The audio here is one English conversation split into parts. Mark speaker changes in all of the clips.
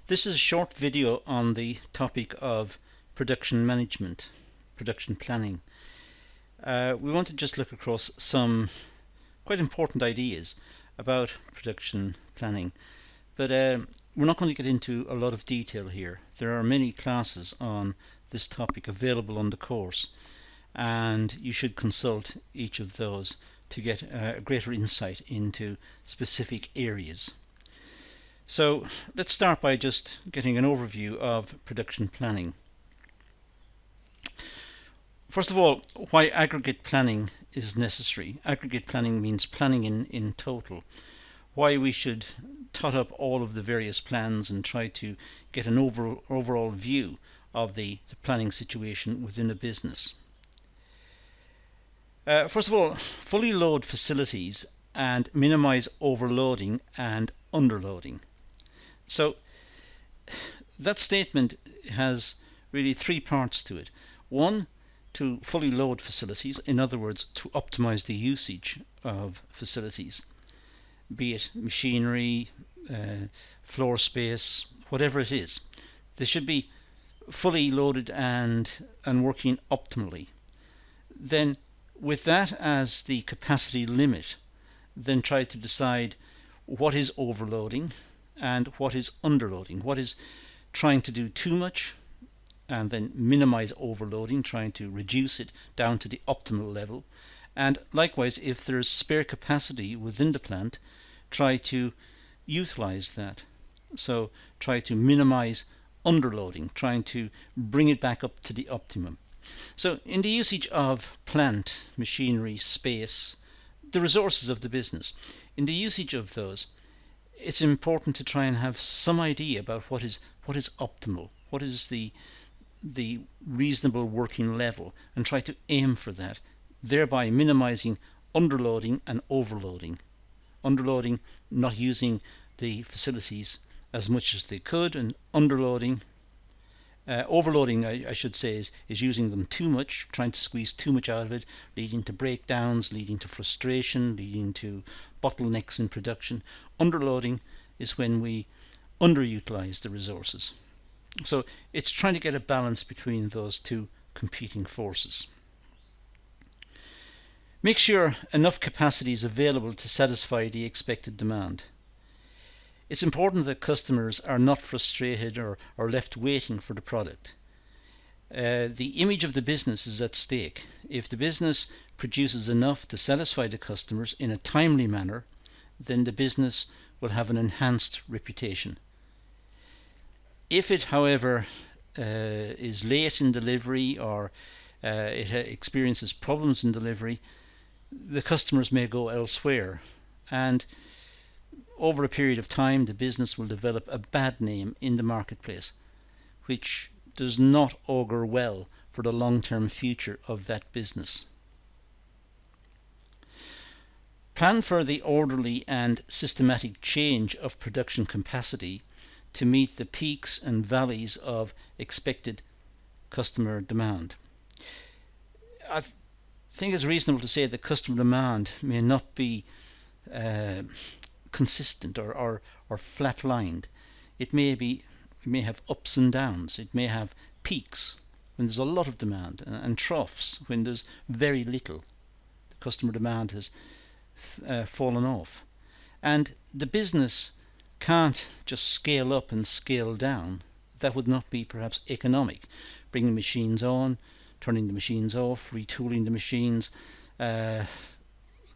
Speaker 1: This is a short video on the topic of production management, production planning. We want to just look across some quite important ideas about production planning, but we're not going to get into a lot of detail here. There are many classes on this topic available on the course, and you should consult each of those to get a greater insight into specific areas. So let's start by just getting an overview of production planning. First of all, why aggregate planning is necessary. Aggregate planning means planning in total. Why we should tot up all of the various plans and try to get an overall view of the planning situation within a business. First of all, fully load facilities and minimize overloading and underloading. So that statement has really three parts to it. One, to fully load facilities, in other words, to optimize the usage of facilities, be it machinery, floor space, whatever it is. They should be fully loaded and working optimally. Then, with that as the capacity limit, then try to decide what is overloading and what is underloading, what is trying to do too much, and then minimize overloading, trying to reduce it down to the optimal level. And likewise, if there's spare capacity within the plant, try to utilize that. So try to minimize underloading, trying to bring it back up to the optimum. So in the usage of plant, machinery, space, the resources of the business, in the usage of those, it's important to try and have some idea about what is optimal, what is the reasonable working level, and try to aim for that, thereby minimizing underloading and overloading. Underloading, not using the facilities as much as they could, and underloading, overloading, I should say, is using them too much, trying to squeeze too much out of it, leading to breakdowns, leading to frustration, leading to bottlenecks in production. Underloading is when we underutilize the resources. So it's trying to get a balance between those two competing forces. Make sure enough capacity is available to satisfy the expected demand. It's important that customers are not frustrated or left waiting for the product. The image of the business is at stake. If the business produces enough to satisfy the customers in a timely manner, then the business will have an enhanced reputation. If it, however, is late in delivery or it experiences problems in delivery, the customers may go elsewhere, and over a period of time the business will develop a bad name in the marketplace, which does not augur well for the long-term future of that business. Plan for the orderly and systematic change of production capacity to meet the peaks and valleys of expected customer demand. I think it's reasonable to say that customer demand may not be consistent or flat-lined. It may have ups and downs. It may have peaks when there's a lot of demand and troughs when there's very little. The customer demand has fallen off, and the business can't just scale up and scale down. That would not be perhaps economic. Bringing machines on, turning the machines off, retooling the machines. The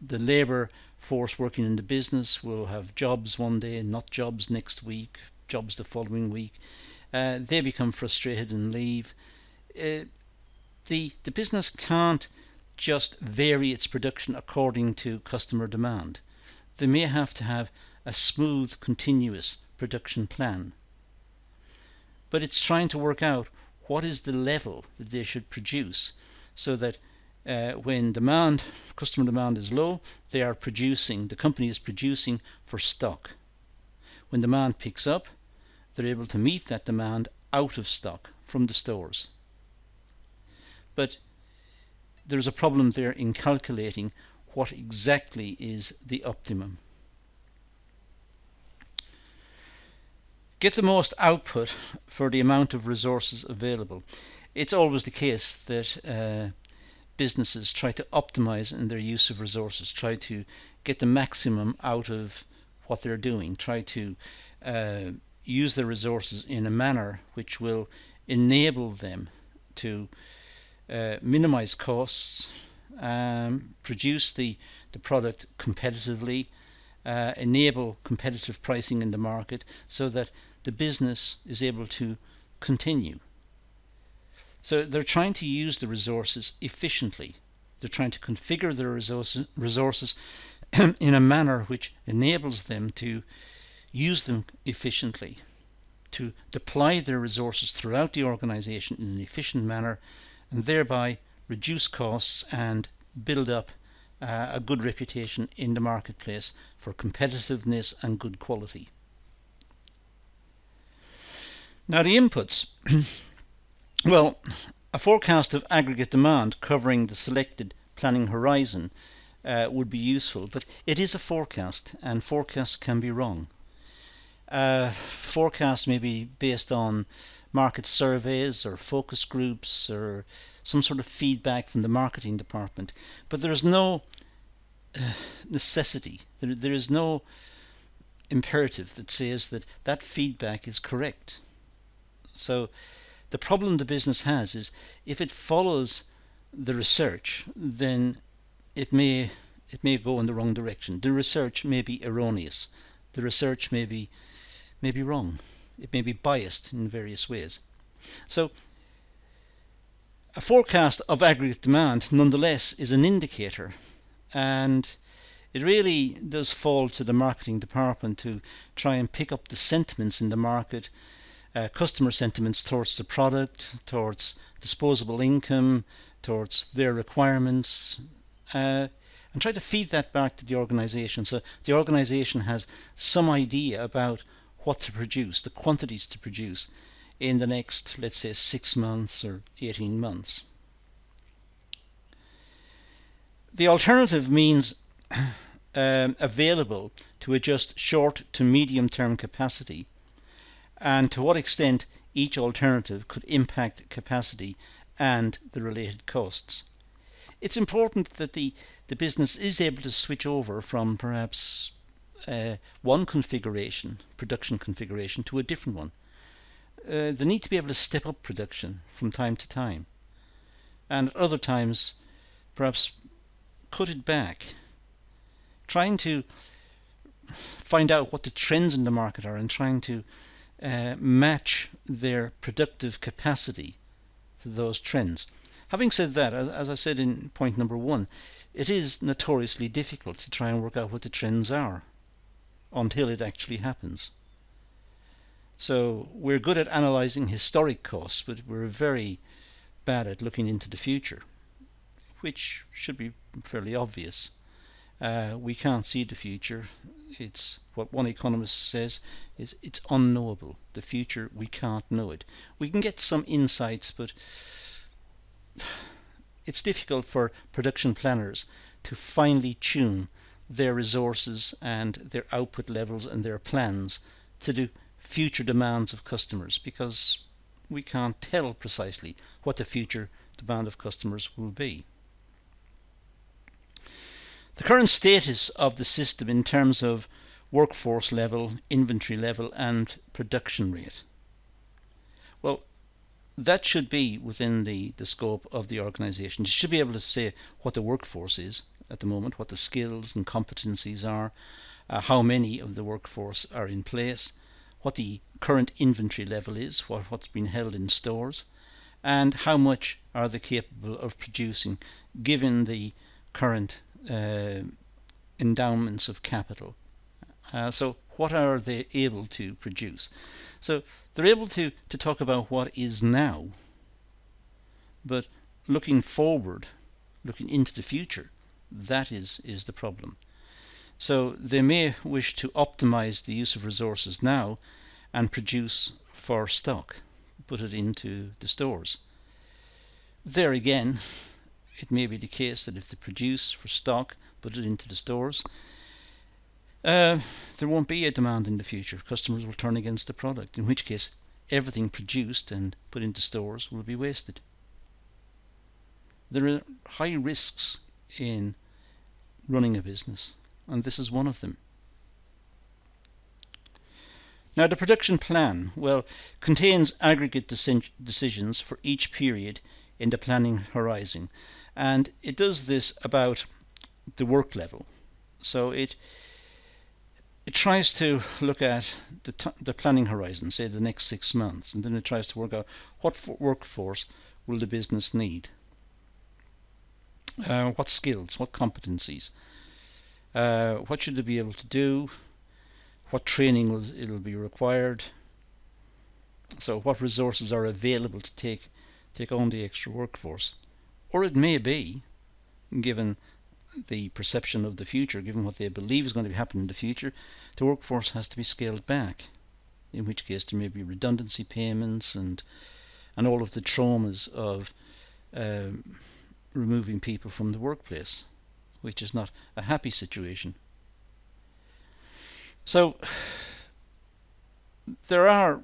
Speaker 1: labour force working in the business will have jobs one day, not jobs next week, jobs the following week. They become frustrated and leave. The business can't just vary its production according to customer demand. They may have to have a smooth, continuous production plan. But it's trying to work out what is the level that they should produce, so that when customer demand is low, the company is producing for stock. When demand picks up, they're able to meet that demand out of stock from the stores. But there's a problem there in calculating what exactly is the optimum. get the most output for the amount of resources available. It's always the case that businesses try to optimize in their use of resources, try to get the maximum out of what they're doing, try to use their resources in a manner which will enable them to minimize costs, produce the product competitively, enable competitive pricing in the market so that the business is able to continue. So they're trying to use the resources efficiently. They're trying to configure their resources in a manner which enables them to use them efficiently, to deploy their resources throughout the organization in an efficient manner, and thereby reduce costs and build up a good reputation in the marketplace for competitiveness and good quality. Now the inputs. Well, a forecast of aggregate demand covering the selected planning horizon would be useful, but it is a forecast, and forecasts can be wrong. Forecasts may be based on market surveys or focus groups or some sort of feedback from the marketing department, but there is no necessity, there is no imperative that says that that feedback is correct. So the problem the business has is if it follows the research, then it may go in the wrong direction. The research may be erroneous. The research may be wrong. It may be biased in various ways. So a forecast of aggregate demand nonetheless is an indicator, and it really does fall to the marketing department to try and pick up the sentiments in the market, customer sentiments towards the product, towards disposable income, towards their requirements, and try to feed that back to the organization so the organization has some idea about what to produce, the quantities to produce in the next, let's say, 6 months or 18 months. The alternative means available to adjust short to medium term capacity, and to what extent each alternative could impact capacity and the related costs. It's important that the business is able to switch over from perhaps one configuration, production configuration, to a different one. They need to be able to step up production from time to time, and at other times perhaps cut it back, trying to find out what the trends in the market are and trying to match their productive capacity to those trends. Having said that, as I said in point number 1, it is notoriously difficult to try and work out what the trends are until it actually happens. So we're good at analysing historic costs, but we're very bad at looking into the future, which should be fairly obvious. We can't see the future. It's what one economist says is it's unknowable. The future, we can't know it. We can get some insights, but it's difficult for production planners to finely tune their resources and their output levels and their plans to the future demands of customers, because we can't tell precisely what the future demand of customers will be. The current status of the system in terms of workforce level, inventory level and production rate. Well, that should be within the scope of the organisation. You should be able to say what the workforce is at the moment, what the skills and competencies are, how many of the workforce are in place, what the current inventory level is, what's been held in stores, and how much are they capable of producing given the current endowments of capital. So what are they able to produce? So they're able to talk about what is now, but looking forward, looking into the future, that is the problem. So they may wish to optimize the use of resources now and produce for stock, put it into the stores. There again, it may be the case that if they produce for stock, put it into the stores, Uh, there won't be a demand in the future. Customers will turn against the product, in which case everything produced and put into stores will be wasted. There are high risks in running a business, and this is one of them. Now, the production plan, well, contains aggregate decisions for each period in the planning horizon, and it does this about the work level. So it tries to look at the planning horizon, say the next 6 months, and then it tries to work out what workforce will the business need, what skills, what competencies, what should they be able to do, what training will be required, so what resources are available to take on the extra workforce. Or it may be, given the perception of the future, given what they believe is going to be happening in the future, the workforce has to be scaled back, in which case there may be redundancy payments and all of the traumas of removing people from the workplace, which is not a happy situation. So there are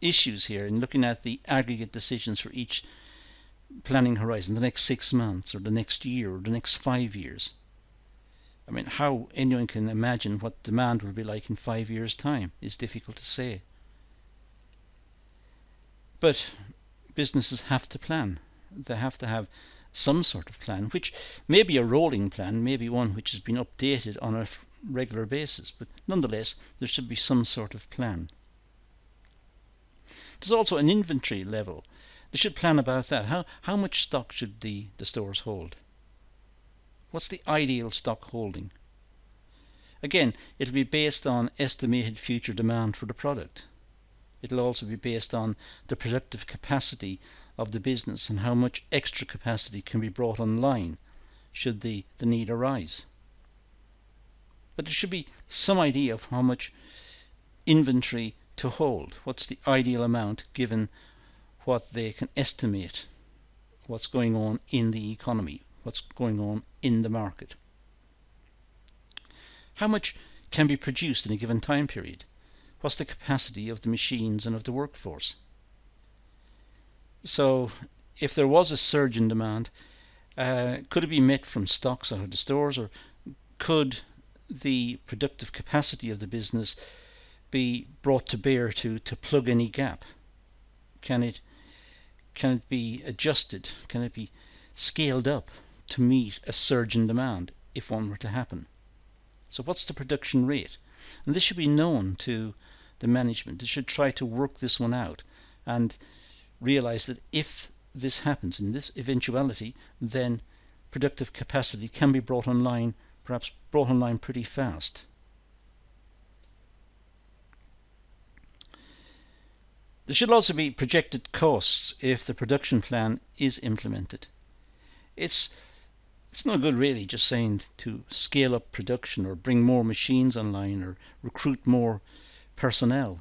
Speaker 1: issues here in looking at the aggregate decisions for each planning horizon, the next 6 months or the next year or the next 5 years. I mean, how anyone can imagine what demand will be like in 5 years' time is difficult to say. But businesses have to plan. They have to have some sort of plan, which may be a rolling plan, maybe one which has been updated on a regular basis, but nonetheless there should be some sort of plan. There's also an inventory level. They should plan about that. How much stock should the stores hold? What's the ideal stock holding? Again, it'll be based on estimated future demand for the product. It'll also be based on the productive capacity of the business and how much extra capacity can be brought online should the need arise. But there should be some idea of how much inventory to hold. What's the ideal amount given what they can estimate what's going on in the economy, what's going on in the market. How much can be produced in a given time period? What's the capacity of the machines and of the workforce? So if there was a surge in demand, could it be met from stocks out of the stores, or could the productive capacity of the business be brought to bear to plug any gap? Can it be adjusted? Can it be scaled up to meet a surge in demand if one were to happen? So what's the production rate? And this should be known to the management. They should try to work this one out and realize that if this happens, in this eventuality, then productive capacity can be brought online, perhaps brought online pretty fast. There should also be projected costs if the production plan is implemented. It's no good really just saying to scale up production or bring more machines online or recruit more personnel.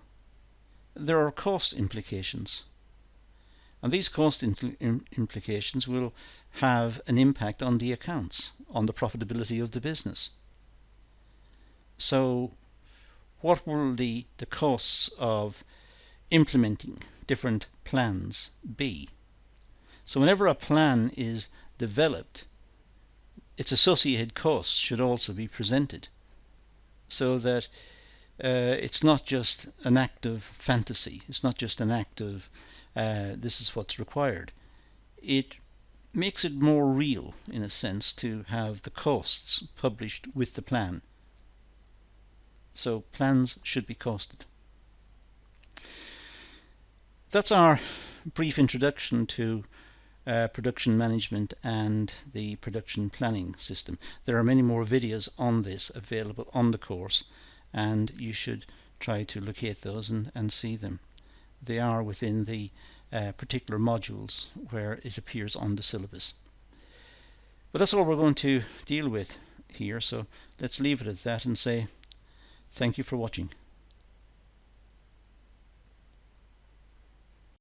Speaker 1: There are cost implications. And these cost implications will have an impact on the accounts, on the profitability of the business. So what will the costs of implementing different plans be? So whenever a plan is developed, its associated costs should also be presented, so that it's not just an act of fantasy, it's not just an act of this is what's required. It makes it more real, in a sense, to have the costs published with the plan. So plans should be costed. That's our brief introduction to production management and the production planning system. There are many more videos on this available on the course, and you should try to locate those and see them. They are within the particular modules where it appears on the syllabus. But that's all we're going to deal with here, so let's leave it at that and say thank you for watching.